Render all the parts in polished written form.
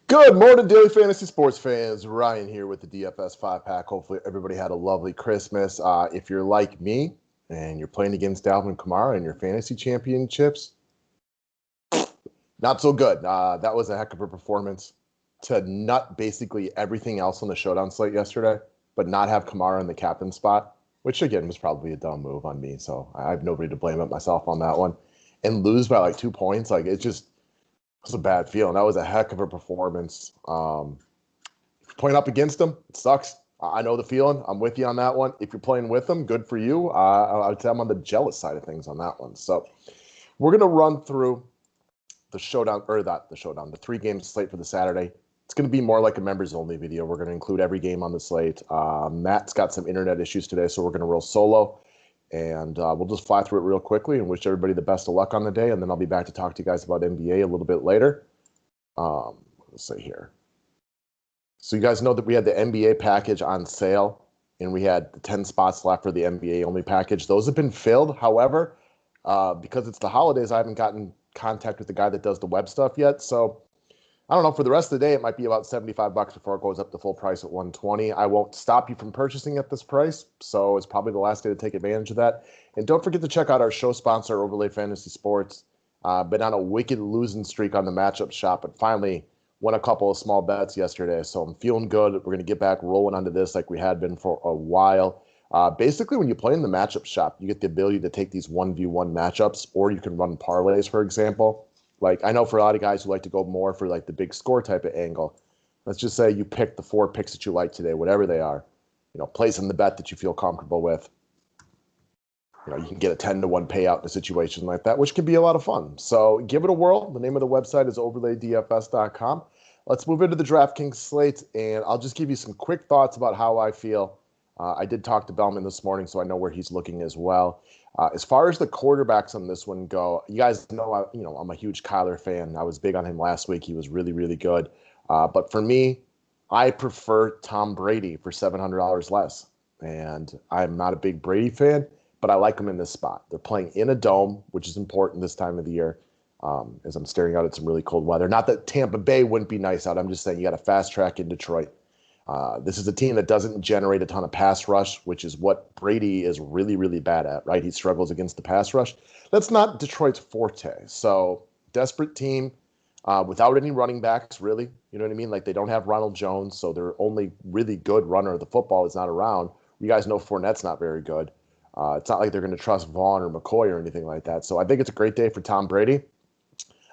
Good morning, daily fantasy sports fans. Ryan here with the DFS 5-pack. Hopefully, everybody had a lovely Christmas. If you're like me and you're playing against Alvin Kamara in your fantasy championships, not so good. That was a heck of a performance to nut basically everything else on the showdown slate yesterday, but not have Kamara in the captain spot, which again was probably a dumb move on me. So I have nobody to blame but myself on that one. And lose by like 2 points, like it was a bad feeling. That was a heck of a performance. If you're playing up against them, it sucks. I know the feeling. I'm with you on that one. If you're playing with them, good for you. I would say I'm on the jealous side of things on that one. So we're going to run through the showdown, or not the showdown, the 3-game slate for the Saturday. It's going to be more like a members-only video. We're going to include every game on the slate. Matt's got some internet issues today, so we're going to roll solo. And we'll just fly through it real quickly and wish everybody the best of luck on the day. And then I'll be back to talk to you guys about NBA a little bit later. Let's see here. So you guys know that we had the NBA package on sale, and we had the 10 spots left for the NBA only package. Those have been filled. However, because it's the holidays, I haven't gotten contact with the guy that does the web stuff yet. So I don't know. For the rest of the day, it might be about $75 before it goes up to full price at 120. I won't stop you from purchasing at this price, so it's probably the last day to take advantage of that. And don't forget to check out our show sponsor, Overlay Fantasy Sports. Been on a wicked losing streak on the matchup shop, but finally won a couple of small bets yesterday. So I'm feeling good. We're going to get back rolling onto this like we had been for a while. Basically, when you play in the matchup shop, you get the ability to take these 1v1 matchups, or you can run parlays, for example. Like, I know for a lot of guys who like to go more for like the big score type of angle, let's just say you pick the 4 picks that you like today, whatever they are, placing the bet that you feel comfortable with. You can get a 10-to-1 payout in a situation like that, which can be a lot of fun. So give it a whirl. The name of the website is overlaydfs.com. Let's move into the DraftKings slate, and I'll just give you some quick thoughts about how I feel. I did talk to Bellman this morning, so I know where he's looking as well. As far as the quarterbacks on this one go, you guys know, I'm a huge Kyler fan. I was big on him last week. He was really, really good. But for me, I prefer Tom Brady for $700 less. And I'm not a big Brady fan, but I like him in this spot. They're playing in a dome, which is important this time of the year, as I'm staring out at some really cold weather. Not that Tampa Bay wouldn't be nice out. I'm just saying you got a fast track in Detroit. This is a team that doesn't generate a ton of pass rush, which is what Brady is really, really bad at, right? He struggles against the pass rush. That's not Detroit's forte. So desperate team without any running backs, really. You know what I mean? Like, they don't have Ronald Jones, so their only really good runner of the football is not around. You guys know Fournette's not very good. It's not like they're going to trust Vaughn or McCoy or anything like that. So I think it's a great day for Tom Brady.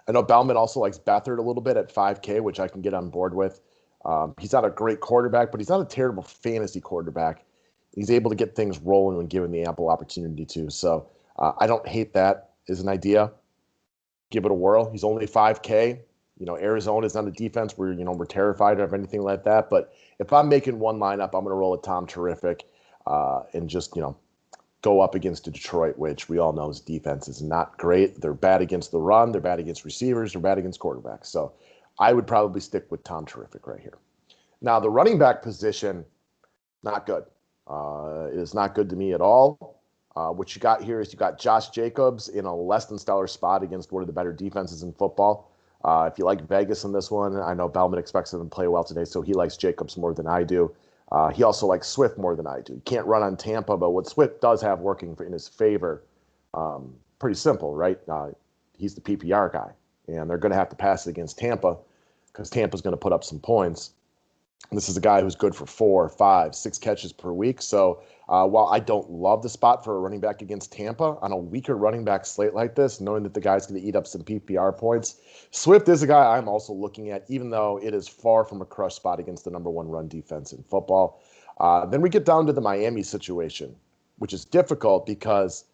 I know Bellman also likes Beathard a little bit at 5K, which I can get on board with. He's not a great quarterback, but he's not a terrible fantasy quarterback. He's able to get things rolling when given the ample opportunity to. So I don't hate that as an idea. Give it a whirl. He's only 5K. Arizona is not a defense where, we're terrified of anything like that. But if I'm making one lineup, I'm going to roll a Tom Terrific and just, go up against Detroit, which we all know his defense is not great. They're bad against the run. They're bad against receivers. They're bad against quarterbacks. So I would probably stick with Tom Terrific right here. Now, the running back position, not good. It is not good to me at all. What you got here is you got Josh Jacobs in a less than stellar spot against one of the better defenses in football. If you like Vegas in this one, I know Bellman expects him to play well today, so he likes Jacobs more than I do. He also likes Swift more than I do. You can't run on Tampa, but what Swift does have working in his favor, pretty simple, right? He's the PPR guy, and they're going to have to pass it against Tampa because Tampa's going to put up some points. And this is a guy who's good for 4, 5, 6 catches per week. So while I don't love the spot for a running back against Tampa, on a weaker running back slate like this, knowing that the guy's going to eat up some PPR points, Swift is a guy I'm also looking at, even though it is far from a crush spot against the number 1 run defense in football. Then we get down to the Miami situation, which is difficult because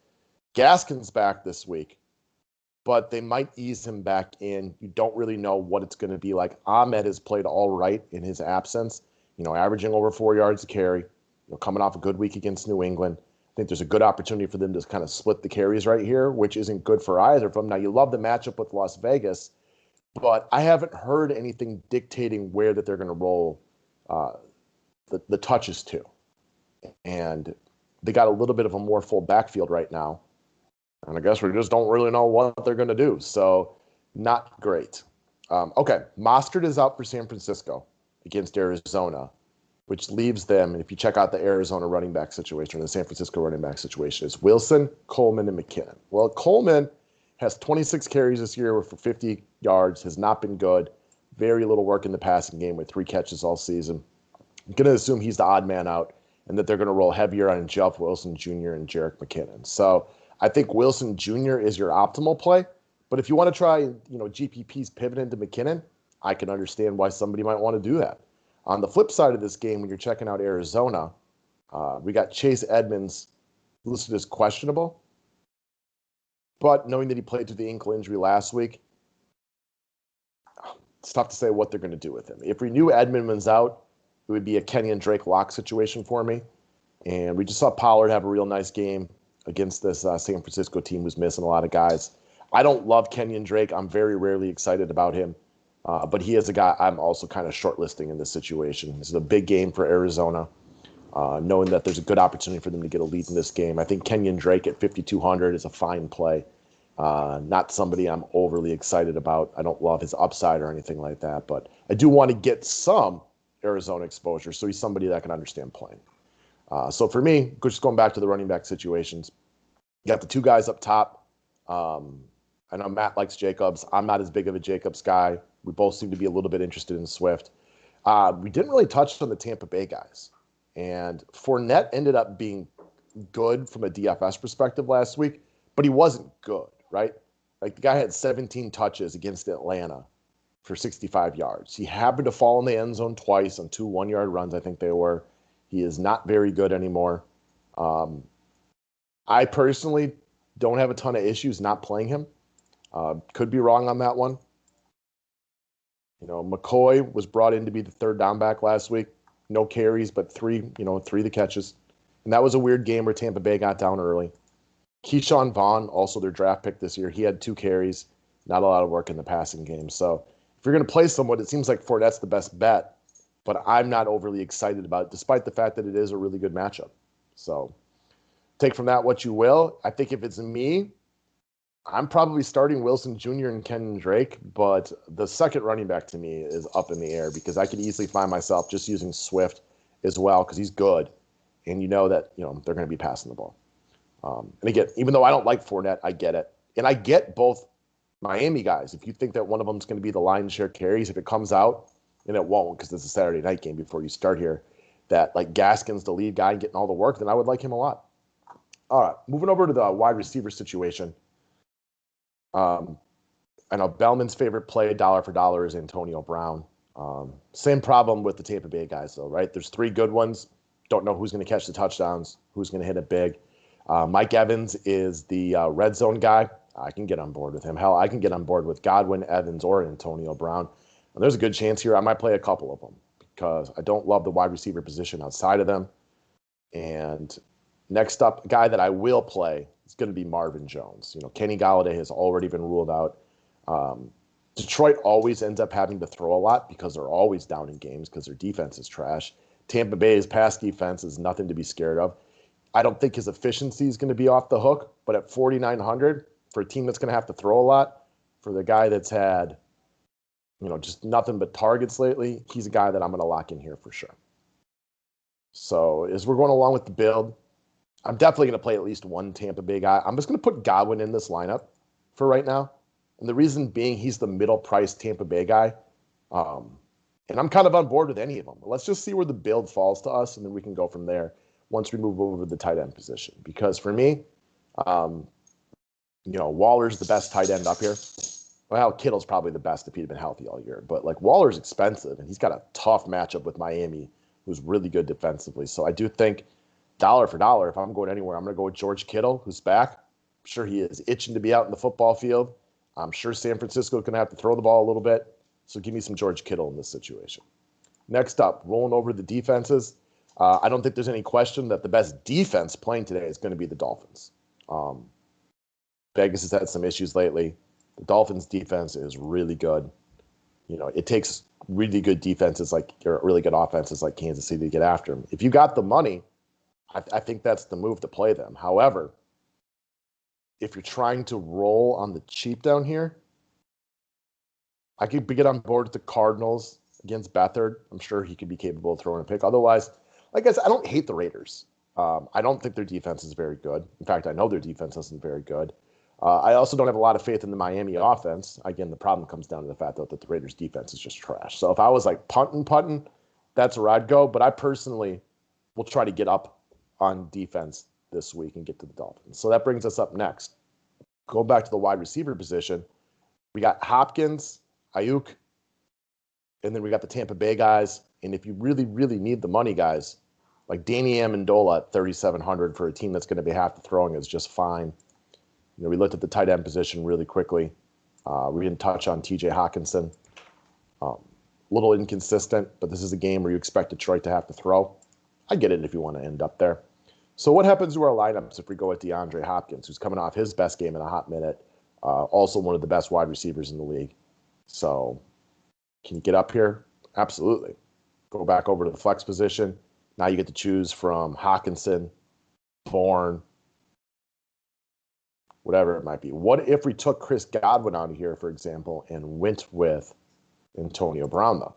Gaskin's back this week, but they might ease him back in. You don't really know what it's going to be like. Ahmed has played all right in his absence, averaging over 4 yards a carry, coming off a good week against New England. I think there's a good opportunity for them to kind of split the carries right here, which isn't good for either of them. Now, you love the matchup with Las Vegas, but I haven't heard anything dictating where that they're going to roll the touches to. And they got a little bit of a more full backfield right now. And I guess we just don't really know what they're going to do. So not great. Okay, Mostert is out for San Francisco against Arizona, which leaves them, and if you check out the Arizona running back situation or the San Francisco running back situation, it's Wilson, Coleman, and McKinnon. Well, Coleman has 26 carries this year for 50 yards, has not been good. Very little work in the passing game with 3 catches all season. I'm going to assume he's the odd man out and that they're going to roll heavier on Jeff Wilson Jr. and Jerick McKinnon. So I think Wilson Jr. is your optimal play. But if you want to try, GPP's pivot into McKinnon, I can understand why somebody might want to do that. On the flip side of this game, when you're checking out Arizona, we got Chase Edmonds listed as questionable. But knowing that he played through the ankle injury last week, it's tough to say what they're going to do with him. If we knew Edmonds was out, it would be a Kenyon Drake lock situation for me. And we just saw Pollard have a real nice game against this San Francisco team who's missing a lot of guys. I don't love Kenyon Drake. I'm very rarely excited about him. But he is a guy I'm also kind of shortlisting in this situation. This is a big game for Arizona, knowing that there's a good opportunity for them to get a lead in this game. I think Kenyon Drake at 5,200 is a fine play. Not somebody I'm overly excited about. I don't love his upside or anything like that, but I do want to get some Arizona exposure, so he's somebody that I can understand playing. So for me, just going back to the running back situations, you got the 2 guys up top. I know Matt likes Jacobs. I'm not as big of a Jacobs guy. We both seem to be a little bit interested in Swift. We didn't really touch on the Tampa Bay guys. And Fournette ended up being good from a DFS perspective last week, but he wasn't good, right? Like the guy had 17 touches against Atlanta for 65 yards. He happened to fall in the end zone twice on 2 one-yard runs, I think they were. He is not very good anymore. I personally don't have a ton of issues not playing him. Could be wrong on that one. McCoy was brought in to be the 3rd down back last week. No carries, but 3 the catches. And that was a weird game where Tampa Bay got down early. Keyshawn Vaughn, also their draft pick this year, he had 2 carries. Not a lot of work in the passing game. So if you're going to play someone, it seems like Fournette's the best bet. But I'm not overly excited about it, despite the fact that it is a really good matchup. So take from that what you will. I think if it's me, I'm probably starting Wilson Jr. and Kenyon Drake, but the second running back to me is up in the air because I could easily find myself just using Swift as well because he's good. And you know that, they're going to be passing the ball. And again, even though I don't like Fournette, I get it. And I get both Miami guys. If you think that one of them is going to be the lion's share carries, if it comes out, and it won't because it's a Saturday night game before you start here, that like Gaskin's the lead guy and getting all the work, then I would like him a lot. All right, moving over to the wide receiver situation. I know Bellman's favorite play, dollar for dollar, is Antonio Brown. Same problem with the Tampa Bay guys, though, right? There's 3 good ones. Don't know who's going to catch the touchdowns, who's going to hit it big. Mike Evans is the red zone guy. I can get on board with him. Hell, I can get on board with Godwin, Evans, or Antonio Brown. And there's a good chance here I might play a couple of them because I don't love the wide receiver position outside of them. And next up, a guy that I will play is going to be Marvin Jones. Kenny Golladay has already been ruled out. Detroit always ends up having to throw a lot because they're always down in games because their defense is trash. Tampa Bay's pass defense is nothing to be scared of. I don't think his efficiency is going to be off the hook, but at 4,900 for a team that's going to have to throw a lot, for the guy that's had, just nothing but targets lately, he's a guy that I'm going to lock in here for sure. So as we're going along with the build, I'm definitely going to play at least one Tampa Bay guy. I'm just going to put Godwin in this lineup for right now. And the reason being he's the middle-priced Tampa Bay guy. And I'm kind of on board with any of them. Let's just see where the build falls to us, and then we can go from there once we move over to the tight end position. Because for me, Waller's the best tight end up here. Well, Kittle's probably the best if he'd been healthy all year. But, Waller's expensive, and he's got a tough matchup with Miami, who's really good defensively. So I do think dollar for dollar, if I'm going anywhere, I'm going to go with George Kittle, who's back. I'm sure he is itching to be out in the football field. I'm sure San Francisco is going to have to throw the ball a little bit. So give me some George Kittle in this situation. Next up, rolling over the defenses. I don't think there's any question that the best defense playing today is going to be the Dolphins. Vegas has had some issues lately. The Dolphins defense is really good. It takes really good defenses or really good offenses like Kansas City to get after them. If you got the money, I think that's the move to play them. However, if you're trying to roll on the cheap down here, I could get on board with the Cardinals against Beathard. I'm sure he could be capable of throwing a pick. Otherwise, like I said, I don't hate the Raiders. I don't think their defense is very good. In fact, I know their defense isn't very good. I also don't have a lot of faith in the Miami offense. Again, the problem comes down to the fact that the Raiders defense is just trash. So if I was like punting, that's where I'd go. But I personally will try to get up on defense this week and get to the Dolphins. So that brings us up next. Go back to the wide receiver position. We got Hopkins, Ayuk, and then we got the Tampa Bay guys. And if you really, really need the money, guys, like Danny Amendola at 3,700 for a team that's going to be half the throwing is just fine. You know, we looked at the tight end position really quickly. We didn't touch on TJ Hawkinson. Little inconsistent, but this is a game where you expect Detroit to have to throw. I get it if you want to end up there. So what happens to our lineups if we go with DeAndre Hopkins, who's coming off his best game in a hot minute, also one of the best wide receivers in the league. So can you get up here? Absolutely. Go back over to the flex position. Now you get to choose from Hawkinson, Bourne, whatever it might be. What if we took Chris Godwin out of here, for example, and went with Antonio Brown, though?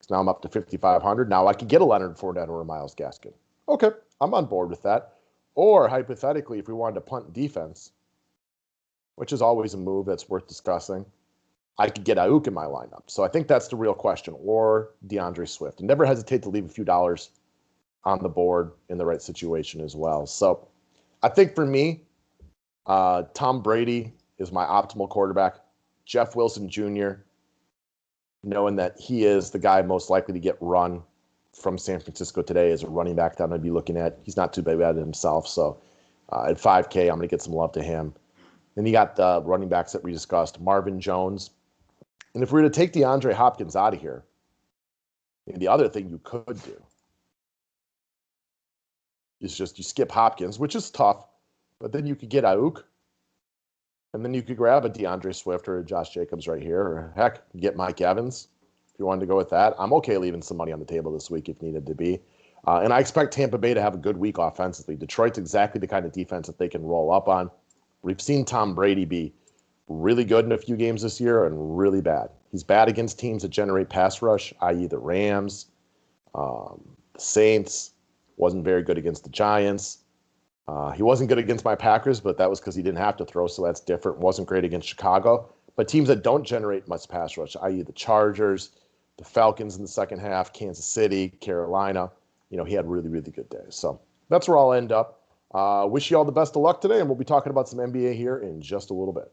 So now I'm up to 5,500. Now I could get a Leonard Fournette or a Myles Gaskin. Okay, I'm on board with that. Or hypothetically, if we wanted to punt defense, which is always a move that's worth discussing, I could get Ayuk in my lineup. So I think that's the real question, or DeAndre Swift. And never hesitate to leave a few dollars on the board in the right situation as well. So I think for me, Tom Brady is my optimal quarterback. Jeff Wilson Jr., knowing that he is the guy most likely to get run from San Francisco today as a running back that I'm going to be looking at. He's not too bad at himself. So at 5K, I'm going to get some love to him. Then you got the running backs that we discussed, Marvin Jones. And if we were to take DeAndre Hopkins out of here, the other thing you could do is just you skip Hopkins, which is tough, but then you could get Ayuk, and then you could grab a DeAndre Swift or a Josh Jacobs right here, or heck, get Mike Evans if you wanted to go with that. I'm okay leaving some money on the table this week if needed to be. And I expect Tampa Bay to have a good week offensively. Detroit's exactly the kind of defense that they can roll up on. We've seen Tom Brady be really good in a few games this year and really bad. He's bad against teams that generate pass rush, i.e. the Rams, the Saints. Wasn't very good against the Giants. He wasn't good against my Packers, but that was because he didn't have to throw, so that's different. Wasn't great against Chicago. But teams that don't generate much pass rush, i.e. the Chargers, the Falcons in the second half, Kansas City, Carolina, he had really, really good days. So that's where I'll end up. Wish you all the best of luck today, and we'll be talking about some NBA here in just a little bit.